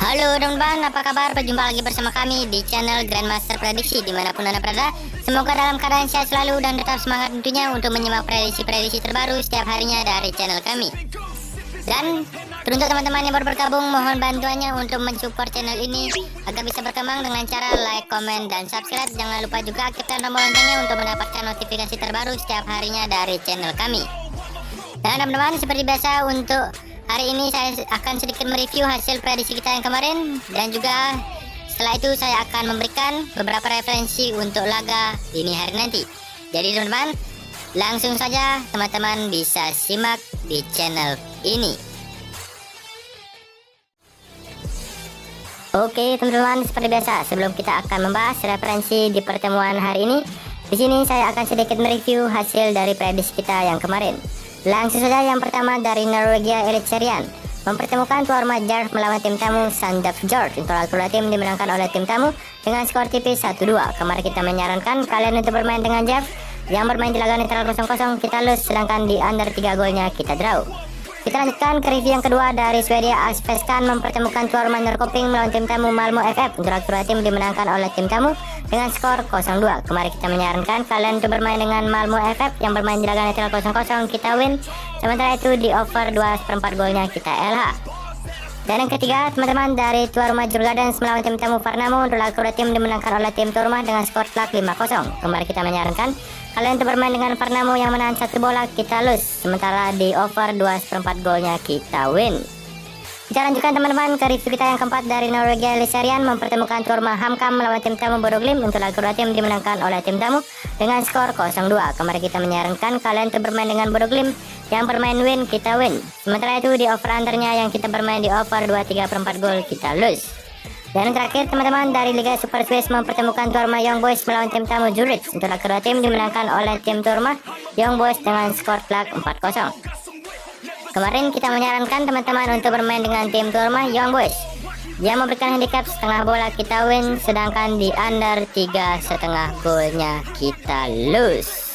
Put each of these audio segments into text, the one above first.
Halo teman-teman, apa kabar? Berjumpa lagi bersama kami di channel Grandmaster Prediksi dimanapun Anda berada. Semoga dalam keadaan sehat selalu dan tetap semangat tentunya untuk menyimak prediksi-prediksi terbaru setiap harinya dari channel kami. Dan untuk teman-teman yang baru bergabung, mohon bantuannya untuk mensupport channel ini agar bisa berkembang dengan cara like, komen, dan subscribe. Jangan lupa juga aktifkan tombol loncengnya untuk mendapatkan notifikasi terbaru setiap harinya dari channel kami. Dan teman-teman, seperti biasa untuk hari ini saya akan sedikit mereview hasil prediksi kita yang kemarin, dan juga setelah itu saya akan memberikan beberapa referensi untuk laga dini hari nanti. Jadi teman-teman, langsung saja teman-teman bisa simak di channel ini. Oke teman-teman, seperti biasa sebelum kita akan membahas referensi di pertemuan hari ini, di sini saya akan sedikit mereview hasil dari prediksi kita yang kemarin. Langsung saja yang pertama dari Norwegia Eliteserien mempertemukan tuan rumah Jerv melawan tim tamu Sandefjord. Untuk kedua tim dimenangkan oleh tim tamu dengan skor tipis 1-2. Kemarin kita menyarankan kalian untuk bermain dengan Jerv yang bermain di laga netral 0-0 kita lose, sedangkan di under 3 golnya kita draw. Kita lanjutkan ke review yang kedua dari Swedia. Allsvenskan mempertemukan tuan rumah Norrköping melawan tim tamu Malmö FF. Untuk kedua tim dimenangkan oleh tim tamu dengan skor 0-2. Kemarin kita menyarankan kalian untuk bermain dengan Malmö FF yang bermain di laga netral 0-0 kita win. Sementara itu di over 2/4 golnya kita LH. Dan yang ketiga teman-teman dari tuan rumah Djurgårdens melawan tim tamu Värnamo. Untuk kedua tim dimenangkan oleh tim tuan rumah dengan skor telak 5-0. Kemarin kita menyarankan kalian untuk bermain dengan Värnamo yang menahan satu bola kita lose, sementara di over 2/4 golnya kita win. Kita lanjutkan teman-teman ke review kita yang keempat dari Norwegia Eliteserien mempertemukan tuan rumah HamKam melawan tim tamu Bodo Glimt. Untuk kedua tim dimenangkan oleh tim tamu dengan skor 0-2. Kemarin kita menyarankan kalian untuk bermain dengan Bodo Glimt yang bermain win kita win, sementara itu di over undernya yang kita bermain di over 2/3/4 gol kita lose. Dan yang terakhir teman-teman dari Liga Super Swiss mempertemukan tuan rumah Young Boys melawan tim tamu Zurich. Untuk kedua tim dimenangkan oleh tim tuan rumah Young Boys dengan skor telak 4-0. Kemarin kita menyarankan teman-teman untuk bermain dengan tim tuan rumah Young Boys yang memberikan handicap setengah bola kita win, sedangkan di under 3,5 golnya kita lose.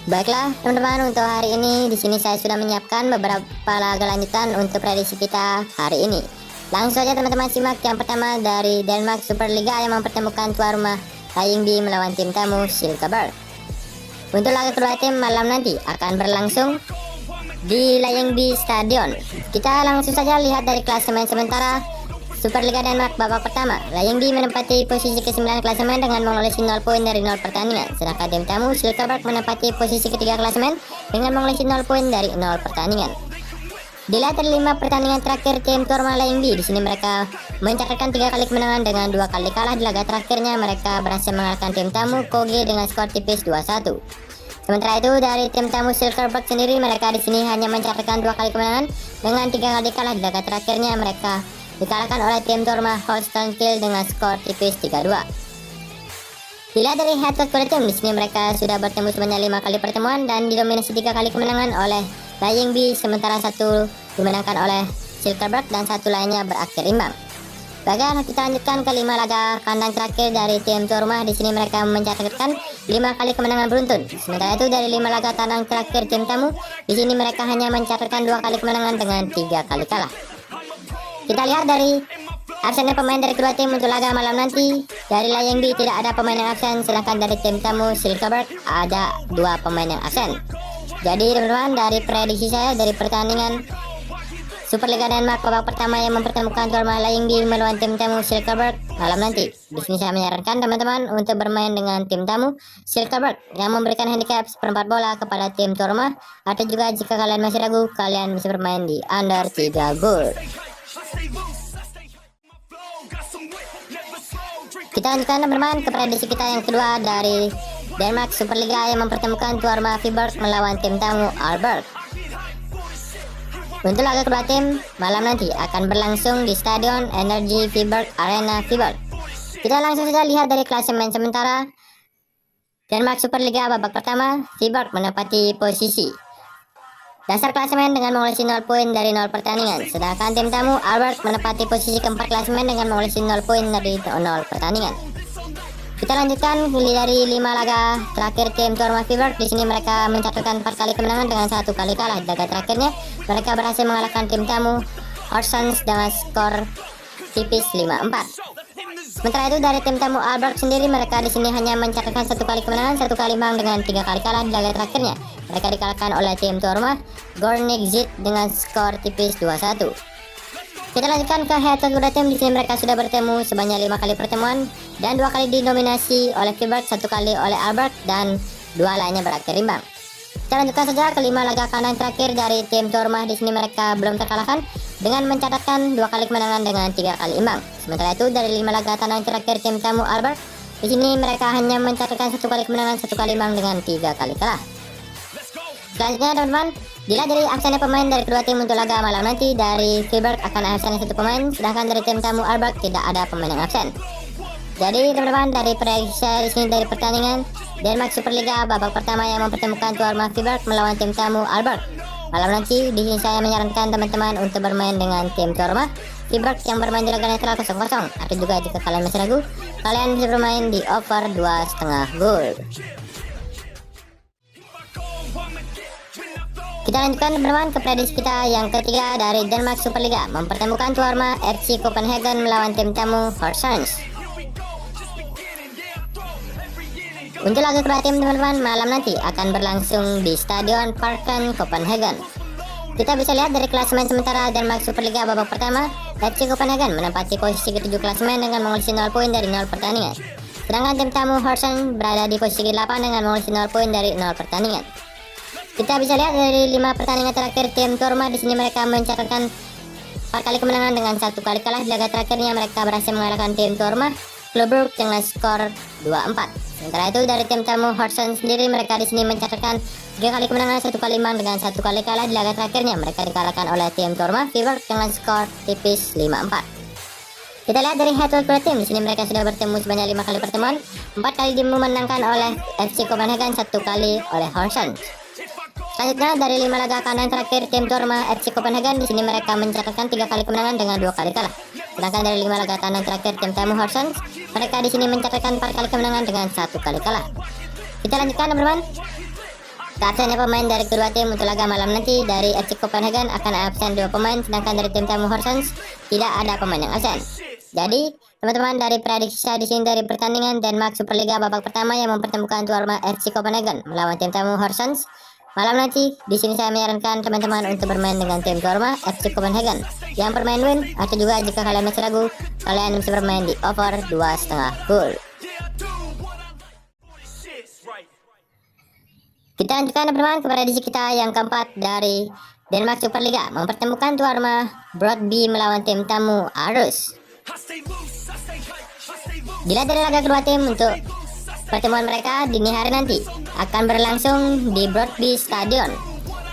Baiklah teman-teman, untuk hari ini di sini saya sudah menyiapkan beberapa laga lanjutan untuk prediksi kita hari ini. Langsung saja teman-teman simak yang pertama dari Denmark Superliga yang mempertemukan tuan rumah Lyingby melawan tim tamu Silkeborg. Untuk laga kedua tim malam nanti akan berlangsung di Lyingby Stadion. Kita langsung saja lihat dari klasemen sementara Superliga Denmark babak pertama. Lyingby menempati posisi ke-9 klasemen dengan mengoleksi 0 poin dari 0 pertandingan. Sedangkan tim tamu Silkeborg menempati posisi ketiga klasemen dengan mengoleksi 0 poin dari 0 pertandingan. Dilihat dari 5 pertandingan terakhir tim tuan rumah Lyingby, di sini mereka mencatatkan 3 kali kemenangan dengan 2 kali kalah. Di laga terakhirnya mereka berhasil mengalahkan tim tamu Koge dengan skor tipis 2-1. Sementara itu dari tim tamu Silkeborg sendiri, mereka di sini hanya mencatatkan 2 kali kemenangan dengan 3 kali kalah. Di laga terakhirnya mereka dikalahkan oleh tim tuan rumah Holstein Kiel dengan skor tipis 3-2. Dilihat dari head-to-head kedua tim, di sini mereka sudah bertemu sebanyak 5 kali pertemuan dan didominasi 3 kali kemenangan oleh Lyingby, sementara 1 dimenangkan oleh Silkeborg dan 1 lainnya berakhir imbang. Baiklah, kita lanjutkan ke 5 laga kandang terakhir dari tim tuan rumah. Di sini mereka mencatatkan 5 kali kemenangan beruntun. Sementara itu dari 5 laga kandang terakhir tim tamu, di sini mereka hanya mencatatkan 2 kali kemenangan dengan 3 kali kalah. Kita lihat dari absennya pemain dari kedua tim untuk laga malam nanti. Dari Lyingby tidak ada pemain yang absen, sedangkan dari tim tamu Silkeborg ada 2 pemain yang absen. Jadi teman-teman, dari prediksi saya dari pertandingan Superliga Denmark babak pertama yang mempertemukan tuan rumah Lyingby melawan tim tamu Silkeborg malam nanti, di sini saya menyarankan teman-teman untuk bermain dengan tim tamu Silkeborg yang memberikan handicap 1/4 bola kepada tim tuan rumah. Atau juga jika kalian masih ragu, kalian bisa bermain di under 3 gol. Kita lanjutkan teman-teman ke prediksi kita yang kedua dari Denmark Superliga yang mempertemukan tuan rumah Viborg melawan tim tamu Aalborg. Untuk laga kedua tim malam nanti akan berlangsung di Stadion Energi Viborg Arena Viborg. Kita langsung saja lihat dari klasemen sementara Denmark Superliga babak pertama. Viborg menempati posisi dasar klasemen dengan mengoleksi 0 poin dari 0 pertandingan. Sedangkan tim tamu Albert menempati posisi keempat klasemen dengan mengoleksi 0 poin dari 0 pertandingan. Kita lanjutkan dari 5 laga terakhir tim Tuarma Fever. Di sini mereka mencatatkan 4 kali kemenangan dengan 1 kali kalah. Di laga terakhirnya mereka berhasil mengalahkan tim tamu Horsens dengan skor tipis 5-4. Sementara itu dari tim tamu Albert sendiri, mereka di sini hanya mencatatkan 1 kali kemenangan, 1 kali imbang dengan 3 kali kalah. Di laga terakhirnya mereka dikalahkan oleh tim Tuarma Gornik Zit dengan skor tipis 2-1. Kita lanjutkan ke head to head tim. Di sini mereka sudah bertemu sebanyak 5 kali pertemuan dan 2 kali didominasi oleh Fever, 1 kali oleh Albert dan 2 lainnya berakhir imbang. Kita lanjutkan saja ke 5 laga kandang terakhir dari tim Tuarma. Di sini mereka belum terkalahkan dengan mencatatkan 2 kali kemenangan dengan 3 kali imbang. Sementara itu dari 5 laga kandang terakhir tim tamu Albert, di sini mereka hanya mencatatkan 1 kali kemenangan, 1 kali imbang dengan 3 kali kalah. Selanjutnya teman-teman, dilihat dari absennya pemain dari kedua tim untuk laga malam nanti, dari Fever akan absen 1 pemain, sedangkan dari tim tamu Albert tidak ada pemain yang absen. Jadi teman-teman, dari prediksi di sini dari pertandingan Denmark Superliga babak pertama yang mempertemukan Tuarma Fever melawan tim tamu Albert malam nanti, di sini saya menyarankan teman-teman untuk bermain dengan tim Tuarma Fever yang bermain di laga netral 0-0. Atau juga jika kalian masih ragu, kalian bisa bermain di over 2,5 gol. Kita lanjutkan teman-teman ke prediksi kita yang ketiga dari Denmark Superliga mempertemukan Tuarma FC Copenhagen melawan tim tamu Horsens. Untuk laga kedua tim teman-teman malam nanti akan berlangsung di Stadion Parken Copenhagen. Kita bisa lihat dari klasemen sementara Denmark Superliga babak pertama, FC Copenhagen menempati posisi ke-7 klasemen dengan mengoleksi 0 poin dari 0 pertandingan. Sedangkan tim tamu Horsens berada di posisi ke-8 dengan mengoleksi 0 poin dari 0 pertandingan. Kita bisa lihat dari 5 pertandingan terakhir tim Tuarma, di sini mereka mencatatkan 4 kali kemenangan dengan 1 kali kalah. Di laga terakhirnya mereka berhasil mengalahkan tim Tuarma Club Brugge dengan skor 2-4. Sementara itu dari tim tamu Horsens sendiri, mereka di sini mencatatkan 3 kali kemenangan, 1 kali imbang dengan 1 kali kalah. Di laga terakhirnya mereka dikalahkan oleh tim Tuarma Fever dengan skor tipis 5-4. Kita lihat dari head to head tim. Di sini mereka sudah bertemu sebanyak 5 kali pertemuan, 4 kali dimenangkan oleh FC Copenhagen, 1 kali oleh Horsens. Selanjutnya dari 5 laga kandang terakhir tim Tuarma FC Copenhagen, di sini mereka mencatatkan 3 kali kemenangan dengan 2 kali kalah. Sedangkan dari 5 laga kandang terakhir tim tamu Horsens, mereka di sini mencatatkan 4 kali kemenangan dengan 1 kali kalah. Kita lanjutkan teman-teman ke absennya pemain dari kedua tim untuk laga malam nanti. Dari FC Copenhagen akan absen 2 pemain, sedangkan dari tim tamu Horsens tidak ada pemain yang absen. Jadi teman-teman, dari prediksi saya di sini dari pertandingan Denmark Superliga babak pertama yang mempertemukan Tuarma FC Copenhagen melawan tim tamu Horsens malam nanti, di sini saya menyarankan teman-teman untuk bermain dengan tim Tuarma FC Copenhagen yang bermain win, atau juga jika kalian masih ragu, kalian bisa bermain di over 2,5 gol. Kita lanjutkan teman-teman ke prediksi kita yang keempat dari Denmark Superliga mempertemukan Tuarma Broadby melawan tim tamu Aarhus. Dilihat dari laga kedua tim untuk pertemuan mereka dini hari nanti akan berlangsung di Broadby Stadion.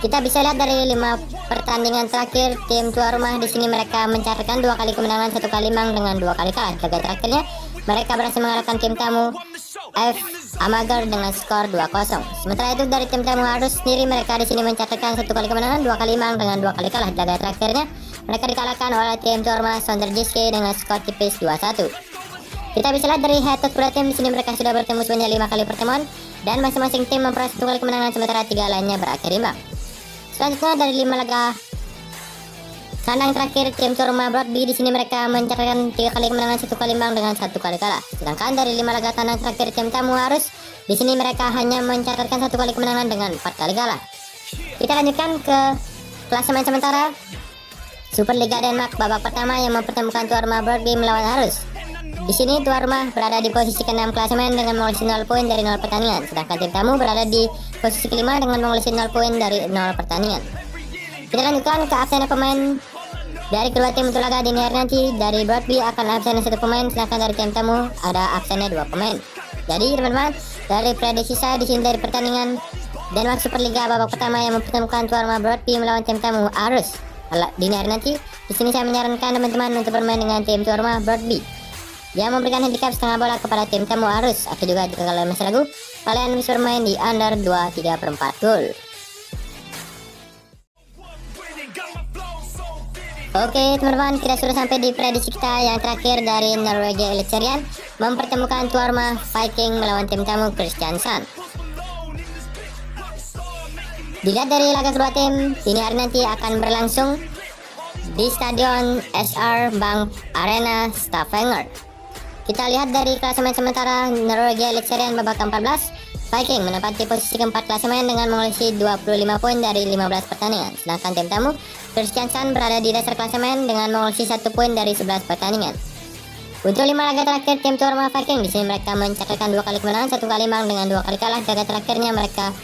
Kita bisa lihat dari 5 pertandingan terakhir tim Tuarma, di sini mereka mencatatkan 2 kali kemenangan, 1 kali imbang dengan 2 kali kalah. Laga terakhirnya mereka berhasil mengalahkan tim tamu F Amager dengan skor 2-0. Sementara itu dari tim tamu Aarhus sendiri, mereka di sini mencatatkan 1 kali kemenangan, 2 kali imbang dengan 2 kali kalah. Laga terakhirnya mereka dikalahkan oleh tim Tuarma Sonderjyske dengan skor tipis 2-1. Kita bisa lihat dari head to head tim. Di sini mereka sudah bertemu sebanyak 5 kali pertemuan dan masing-masing tim memperoleh 1 kali kemenangan, sementara 3 lainnya berakhir imbang. Selanjutnya dari 5 laga kandang terakhir tim Tuarma Broadby, di sini mereka mencatatkan 3 kali kemenangan, 1 kali imbang dengan 1 kali kalah. Sedangkan dari 5 laga kandang terakhir tim tamu Aarhus, di sini mereka hanya mencatatkan 1 kali kemenangan dengan 4 kali kalah. Kita lanjutkan ke klasemen sementara Superliga Denmark babak pertama yang mempertemukan Tuarma Broadby melawan Aarhus. Di sini Tuarma berada di posisi ke-6 klasemen dengan mengoleksi 0 poin dari 0 pertandingan, sedangkan tim tamu berada di posisi ke-5 dengan mengoleksi 0 poin dari 0 pertandingan. Kita lanjutkan ke absen pemain dari kedua tim untuk laga dini hari nanti. Dari Broadby akan absen 1 pemain, sedangkan dari tim tamu ada absennya 2 pemain. Jadi teman-teman, dari prediksi saya di sini dari pertandingan Denmark Superliga babak pertama yang mempertemukan Tuarma Broadby melawan tim tamu Aarhus dini hari nanti, di sini saya menyarankan teman-teman untuk bermain dengan tim Tuarma Broadby yang memberikan handicap setengah bola kepada tim tamu Aarhus. Atau juga jika kalian masih ragu, kalian bisa bermain di under 2,3/4 gol. Oke teman-teman, kita sudah sampai di prediksi kita yang terakhir dari Norwegia Eliteserien mempertemukan tuan rumah Viking melawan tim tamu Kristiansand. Dilihat dari laga kedua tim, ini hari nanti akan berlangsung di Stadion SR Bank Arena Stavanger. Kita lihat dari klasemen sementara Norwegia Eliteserien babak ke-14, Viking menempati posisi keempat klasemen dengan mengoleksi 25 poin dari 15 pertandingan. Sedangkan tim tamu Kristiansand berada di dasar klasemen dengan mengoleksi 1 poin dari 11 pertandingan. Untuk 5 laga terakhir tim tuan rumah Viking, di sini mereka mencatatkan 2 kali kemenangan, 1 kali imbang dengan 2 kali kalah. Laga terakhirnya mereka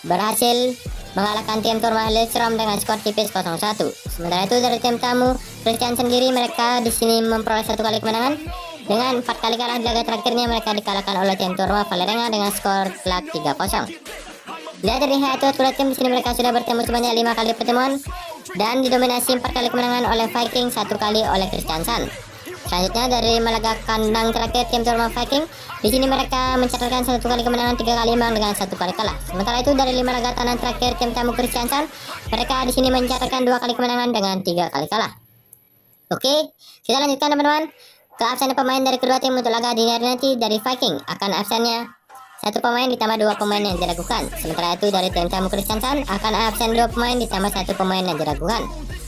berhasil mengalahkan tim tuan rumah Lillestrøm dengan skor tipis 0-1. Sementara itu dari tim tamu Kristiansand sendiri, mereka di sini memperoleh 1 kali kemenangan dengan 4 kali kalah. Di laga terakhirnya mereka dikalahkan oleh tim tuan rumah Vålerenga dengan skor telak 3-0. Lihat dari hasil kedua tim, di sini mereka sudah bertemu sebanyak 5 kali pertemuan dan didominasi 4 kali kemenangan oleh Viking, 1 kali oleh Kristiansand. Selanjutnya dari 5 laga kandang terakhir tim tuan rumah Viking, di sini mereka mencatatkan 1 kali kemenangan, 3 kali imbang dengan 1 kali kalah. Sementara itu dari 5 laga kandang terakhir tim tamu Kristiansand, mereka di sini mencatatkan 2 kali kemenangan dengan 3 kali kalah. Oke, kita lanjutkan teman-teman ke absen pemain dari kedua tim untuk laga dini hari nanti. Dari Viking akan absennya 1 pemain ditambah 2 pemain yang diragukan. Sementara itu dari tim tamu Kristiansand akan absen 2 pemain ditambah 1 pemain yang diragukan.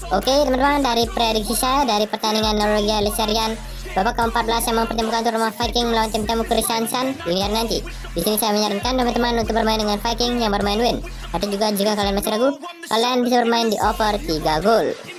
Oke teman-teman, dari prediksi saya dari pertandingan Norwegia Eliteserien babak ke-14 yang mempertemukan tuan rumah Viking melawan tim tamu Kristiansand dini hari nanti. Di sini saya menyarankan teman-teman untuk bermain dengan Viking yang bermain win. Atau juga jika kalian masih ragu, kalian bisa bermain di over 3 gol.